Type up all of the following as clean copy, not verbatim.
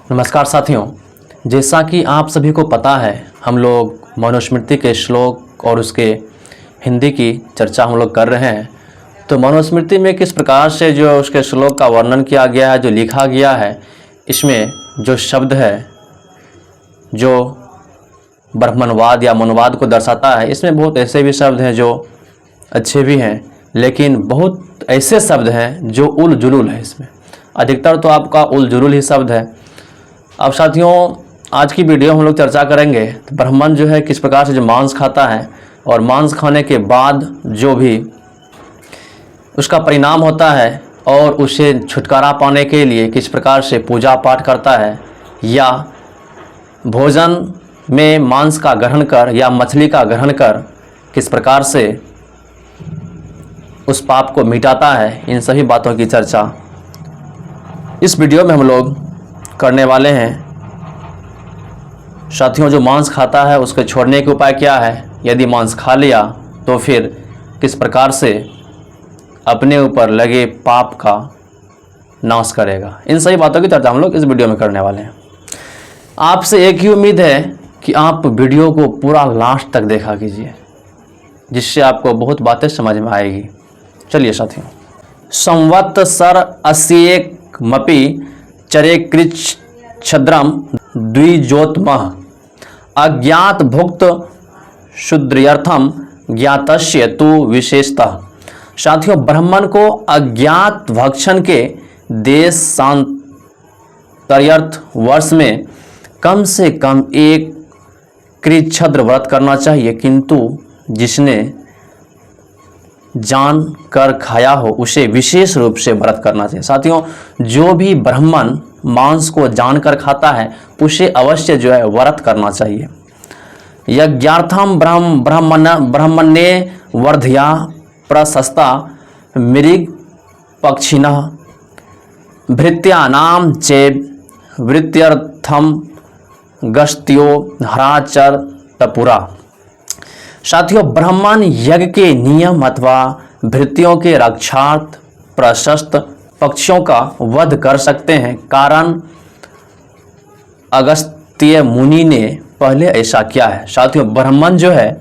नमस्कार साथियों, जैसा कि आप सभी को पता है हम लोग मनुस्मृति के श्लोक और उसके हिंदी की चर्चा हम लोग कर रहे हैं। तो मनुस्मृति में किस प्रकार से जो उसके श्लोक का वर्णन किया गया है, जो लिखा गया है, इसमें जो शब्द है जो ब्रह्मणवाद या मनुवाद को दर्शाता है, इसमें बहुत ऐसे भी शब्द हैं जो अच्छे भी हैं, लेकिन बहुत ऐसे शब्द हैं जो उल जुलूल है। इसमें अधिकतर तो आपका उल जुलूल ही शब्द है। अब साथियों, आज की वीडियो हम लोग चर्चा करेंगे तो ब्राह्मण जो है किस प्रकार से जो मांस खाता है और मांस खाने के बाद जो भी उसका परिणाम होता है और उसे छुटकारा पाने के लिए किस प्रकार से पूजा पाठ करता है, या भोजन में मांस का ग्रहण कर या मछली का ग्रहण कर किस प्रकार से उस पाप को मिटाता है, इन सभी बातों की चर्चा इस वीडियो में हम लोग करने वाले हैं। साथियों, जो मांस खाता है उसके छोड़ने के उपाय क्या है, यदि मांस खा लिया तो फिर किस प्रकार से अपने ऊपर लगे पाप का नाश करेगा, इन सभी बातों की चर्चा हम लोग इस वीडियो में करने वाले हैं। आपसे एक ही उम्मीद है कि आप वीडियो को पूरा लास्ट तक देखा कीजिए, जिससे आपको बहुत बातें समझ में आएगी। चलिए साथियों, संवत्सर अस्येकमपि चरे कृच्छ छद्रम द्विजोत्मः अज्ञात भुक्त शूद्र्यर्थम ज्ञातस्य तु विशेषतः। साथियों, ब्राह्मण को अज्ञात भक्षण के देशांतर्यर्थ वर्ष में कम से कम एक कृच्छद्र व्रत करना चाहिए, किंतु जिसने जान कर खाया हो उसे विशेष रूप से व्रत करना चाहिए। साथियों, जो भी ब्राह्मण मांस को जानकर खाता है उसे अवश्य जो है व्रत करना चाहिए। यज्ञार्थम ब्राह्मणे वर्धया प्रशस्ता मृग पक्षिणः भृत्यानां चेद वृत्त्यर्थम गस्त्यो हराचर तपुरा। साथियों, ब्राह्मण यज्ञ के नियम अथवा भृत्यों के रक्षार्थ प्रशस्त पक्षियों का वध कर सकते हैं, कारण अगस्त्य मुनि ने पहले ऐसा किया है। साथियों, ब्राह्मण जो है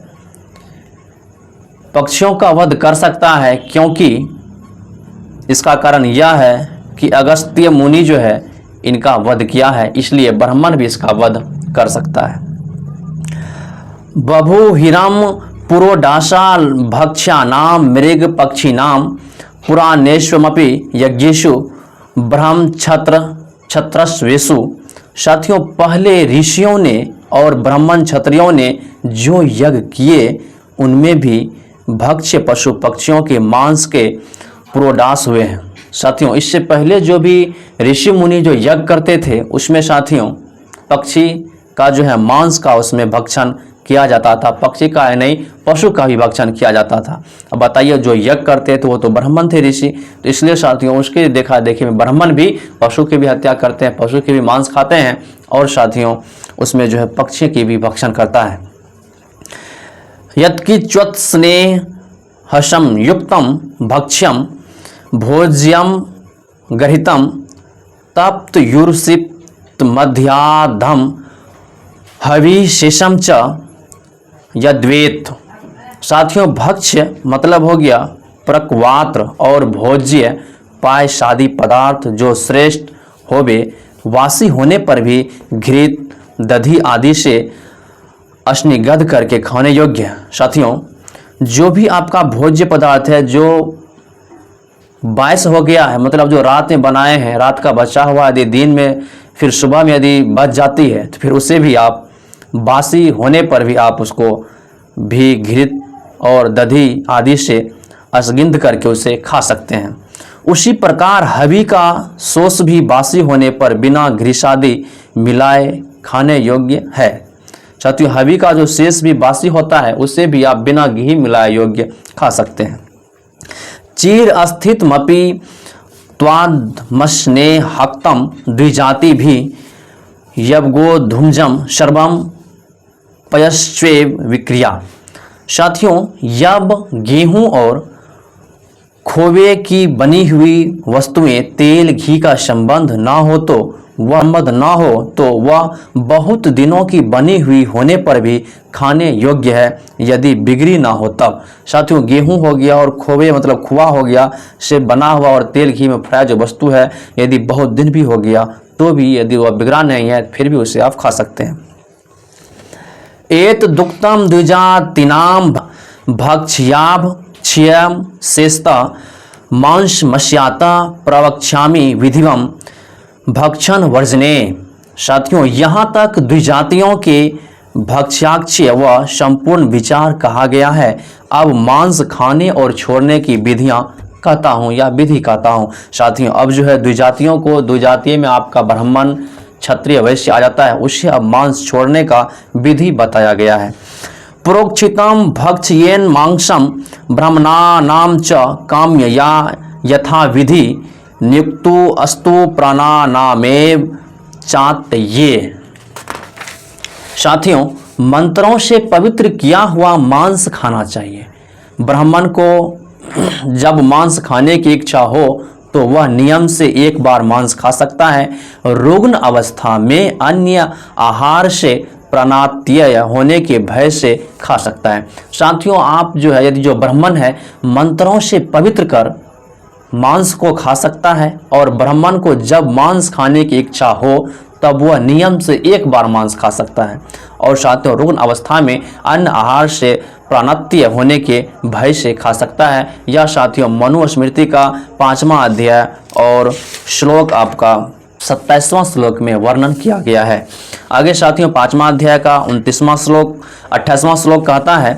पक्षियों का वध कर सकता है, क्योंकि इसका कारण यह है कि अगस्त्य मुनि जो है इनका वध किया है, इसलिए ब्राह्मण भी इसका वध कर सकता है। बभूहिरम पुरोडाशा भक्ष्यानाम मृग पक्षिणाम पुराणेष्वमपि यज्ञेषु ब्रह्मक्षत्रस्वेषु। साथियों, पहले ऋषियों ने और ब्राह्मण क्षत्रियों ने जो यज्ञ किए उनमें भी भक्ष्य पशु पक्षियों के मांस के पुरोडाश हुए हैं। साथियों, इससे पहले जो भी ऋषि मुनि जो यज्ञ करते थे उसमें साथियों पक्षी का जो है मांस का उसमें भक्षण किया जाता था। पक्षी का है नहीं, पशु का भी भक्षण किया जाता था। अब बताइए, जो यज्ञ करते थे वो तो ब्राह्मण थे, ऋषि, तो इसलिए साथियों उसके देखा देखी में ब्राह्मण भी पशु की भी हत्या करते हैं, पशु के भी मांस खाते हैं, और साथियों उसमें जो है पक्षी की भी भक्षण करता है। यत्किंच्वत् स्नेहशं युक्तं भक्ष्यं भोज्यं गृहीतं तप्तयुर्षिप्त मध्याधम हविशेषम च यद्वेत। साथियों, भक्ष्य मतलब हो गया प्रकवात्र और भोज्य पायशादी पदार्थ जो श्रेष्ठ होवे, वासी होने पर भी घृत दधी आदि से स्निग्ध करके खाने योग्य। साथियों, जो भी आपका भोज्य पदार्थ है जो बायस हो गया है, मतलब जो रात में बनाए हैं, रात का बचा हुआ यदि दिन में फिर सुबह में यदि बच जाती है तो फिर उसे भी आप बासी होने पर भी आप उसको भी घृत और दधी आदि से स्निग्ध करके उसे खा सकते हैं। उसी प्रकार हवि का सोस भी बासी होने पर बिना घृतादि मिलाए खाने योग्य है। साथियों, हवि का जो शेष भी बासी होता है उसे भी आप बिना घी मिलाए योग्य खा सकते हैं। चीर अस्थितमपि त्वादमस्ने हक्तम द्विजाति भी यवगो धूमजम सर्वम पयस्वेव विक्रिया। साथियों, यब गेहूं और खोवे की बनी हुई वस्तुएं तेल घी का संबंध ना हो तो वह मद न हो तो वह बहुत दिनों की बनी हुई होने पर भी खाने योग्य है, यदि बिगड़ी ना हो तब। साथियों, गेहूं हो गया और खोवे मतलब खोआ हो गया से बना हुआ और तेल घी में फ्राई जो वस्तु है, यदि बहुत दिन भी हो गया तो भी यदि वह बिगड़ा नहीं है फिर भी उसे आप खा सकते हैं। एत दुक्तम द्विजातिनाम भक्ष्याभ क्षयम शेषता मांस मस्याता प्रवक्ष्यामि विधिवम भक्षण वर्जने। साथियों, यहाँ तक द्विजातियों के भक्ष्याक्षय व संपूर्ण विचार कहा गया है। अब मांस खाने और छोड़ने की विधियां कहता हूँ या विधि कहता हूँ। साथियों, अब जो है द्विजातियों को, द्विजातीय में आपका ब्राह्मण क्षत्रिय वैश्य आ जाता है, उससे अब मांस छोड़ने का विधि बताया गया है। प्रोक्षितम भक्ष्येन मांसम ब्राह्मणानाम च काम्य या यथा विधि नियुक्तो अस्तु प्राणानामेव चातये। साथियों, मंत्रों से पवित्र किया हुआ मांस खाना चाहिए। ब्राह्मण को जब मांस खाने की इच्छा हो तो वह नियम से एक बार मांस खा सकता है। रुग्ण अवस्था में अन्य आहार से प्राणात्यय होने के भय से खा सकता है। साथियों, आप जो है यदि जो ब्राह्मण है मंत्रों से पवित्र कर मांस को खा सकता है, और ब्राह्मण को जब मांस खाने की इच्छा हो तब वह नियम से एक बार मांस खा सकता है। और साथियों, रुग्ण अवस्था में अन्य आहार से प्राणात्यय होने के भय से खा सकता है। यह साथियों मनुस्मृति का 5वां अध्याय और श्लोक आपका 27वां श्लोक में वर्णन किया गया है। आगे साथियों 5वां अध्याय का 29वां श्लोक 28वां श्लोक कहता है,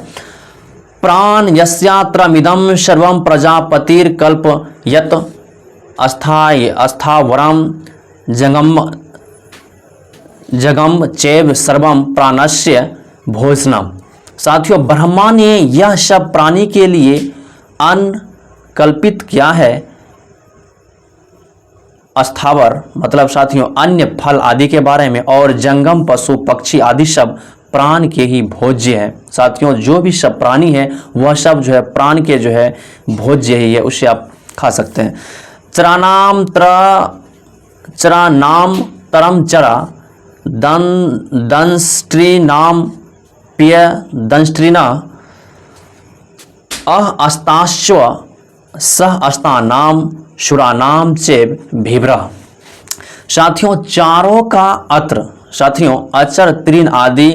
प्राण यस्यात्रमिदं सर्वं प्रजापतिर्कल्प यत अस्थावरम जगम चैव सर्वम प्राणस्य भोजनम। साथियों, ब्रह्मा ने यह सब प्राणी के लिए अन्न कल्पित किया है। अस्थावर मतलब साथियों अन्य फल आदि के बारे में, और जंगम पशु पक्षी आदि सब प्राण के ही भोज्य है। साथियों, जो भी सब प्राणी है वह सब जो है प्राण के जो है भोज्य ही है, उससे आप खा सकते हैं। चरानाम तरम चरा दंष्ट्रीनाम प्य दंष्ट्रीना अस्ताश्व सह अस्तानाम शुरानाम चेव भीभ्रः। साथियों, चारों का अत्र साथियों अचर तृण आदि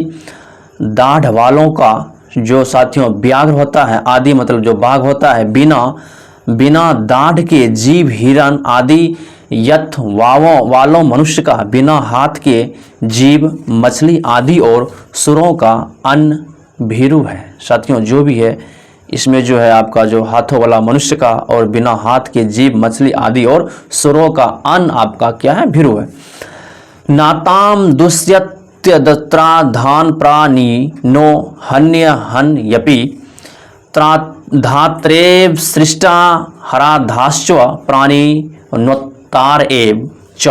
दाढ़ वालों का जो साथियों व्याघ्र होता है आदि मतलब जो बाघ होता है, बिना दाढ़ के जीव हिरण आदि यथ वालों मनुष्य का, बिना हाथ के जीव मछली आदि और सुरों का अन्न भीरु है। साथियों, जो भी है इसमें जो है आपका जो हाथों वाला मनुष्य का और बिना हाथ के जीव मछली आदि और सुरों का अन्न आपका क्या है, भीरु है। नाताम दुष्यत्यदत्राधान प्राणी नो हन्य हन्यपि धात्रेव सृष्टा हराधाश्च प्राणी नोत्तार एव च।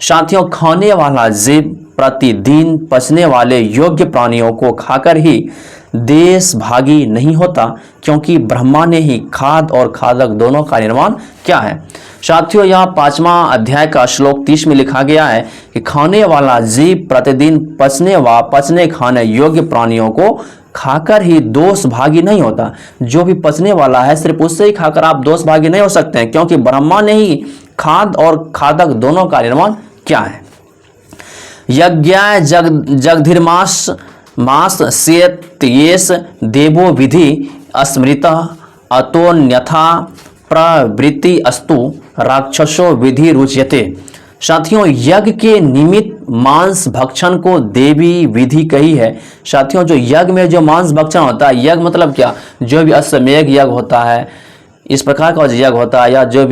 साथियों, खाने वाला जीव प्रतिदिन पचने वाले योग्य प्राणियों को खाकर ही देश भागी नहीं होता, क्योंकि ब्रह्मा ने ही खाद और खादक दोनों का निर्माण किया है। साथियों, यहाँ 5वां अध्याय का श्लोक 30 में लिखा गया है कि खाने वाला जीव प्रतिदिन पचने खाने योग्य प्राणियों को खाकर ही दोष भागी नहीं होता। जो भी पचने वाला है सिर्फ उससे ही खाकर आप दोष भागी नहीं हो सकते हैं, क्योंकि ब्रह्मा ने ही खाद और खादक दोनों का निर्माण किया है। यज्ञाय जगधीर्मास सेत्येष देवो विधि स्मृतः अतोन्यथा प्रवृत्ति अस्तु राक्षसो विधि रुच्यते। साथियों, यज्ञ के निमित्त मांस भक्षण को देवी विधि कही है। साथियों, जो यज्ञ में जो मांस भक्षण होता है, यज्ञ मतलब क्या, जो भी अश्वमेध यज्ञ होता है इस प्रकार का यज्ञ होता है, या जो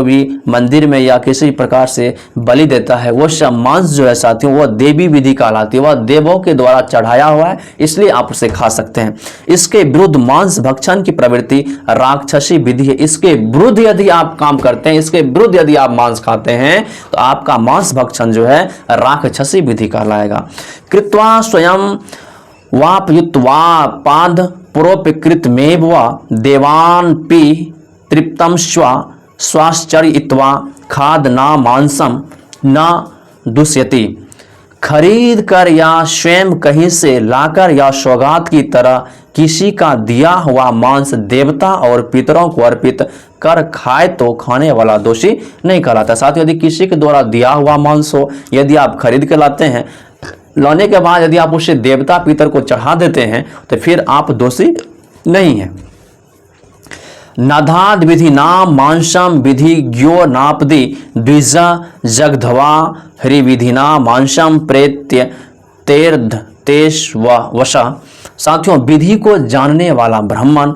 भी मंदिर में या किसी प्रकार से बलि देता है, वो सब मांस जो है साथियों वह देवी विधि कहलाती है, वह देवों के द्वारा चढ़ाया हुआ है, इसलिए आप उसे खा सकते हैं। इसके विरुद्ध मांस भक्षण की प्रवृत्ति राक्षसी विधि है। इसके विरुद्ध यदि आप काम करते हैं, इसके विरुद्ध यदि आप मांस खाते हैं तो आपका मांस भक्षण जो है राक्षसी विधि कहलाएगा। कृत्वा स्वयं वापयुत्वा पाद पुरोपकृतमेव देवान्पि तृप्तं स्वाश्चर्यित्वा खादना मांसम न दुष्यति। खरीद कर या स्वयं कहीं से लाकर या सौगात की तरह किसी का दिया हुआ मांस देवता और पितरों को अर्पित कर खाए तो खाने वाला दोषी नहीं कहलाता। साथ ही यदि किसी के द्वारा दिया हुआ मांस हो, यदि आप खरीद के लाते हैं, लाने के बाद यदि आप उसे देवता पितर को चढ़ा देते हैं तो फिर आप दोषी नहीं हैं। नधाद विधि नाम मांसम विधि ज्ञो नापदी द्विज जगधवा हरिविधिना मांसम प्रेत्य तेर्ध तेष वशा। साथियों, विधि को जानने वाला ब्राह्मण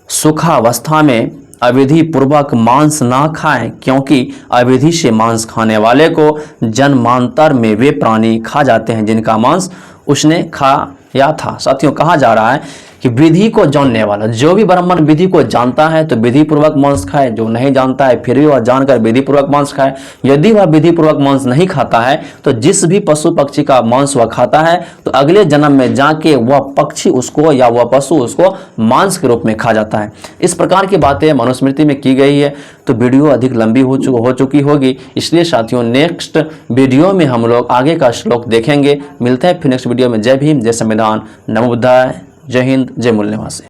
सुखावस्था में अविधि पूर्वक मांस ना खाएं, क्योंकि अविधि से मांस खाने वाले को जन्मांतर में वे प्राणी खा जाते हैं जिनका मांस उसने खाया था। साथियों, कहा जा रहा है कि विधि को जानने वाला, जो भी ब्राह्मण विधि को जानता है तो विधि पूर्वक मांस खाए, जो नहीं जानता है फिर भी वह जानकर विधि पूर्वक मांस खाए। यदि वह विधि पूर्वक मांस नहीं खाता है तो जिस भी पशु पक्षी का मांस वह खाता है तो अगले जन्म में जाके वह पक्षी उसको या वह पशु उसको मांस के रूप में खा जाता है। इस प्रकार की बातें मनुस्मृति में की गई है। तो वीडियो अधिक लंबी हो चुकी होगी, इसलिए साथियों नेक्स्ट वीडियो में हम लोग आगे का श्लोक देखेंगे। मिलते हैं फिर नेक्स्ट वीडियो में। जय भीम, जय संविधान, नमो बुद्धाय, जय हिंद, जय मूल निवासी।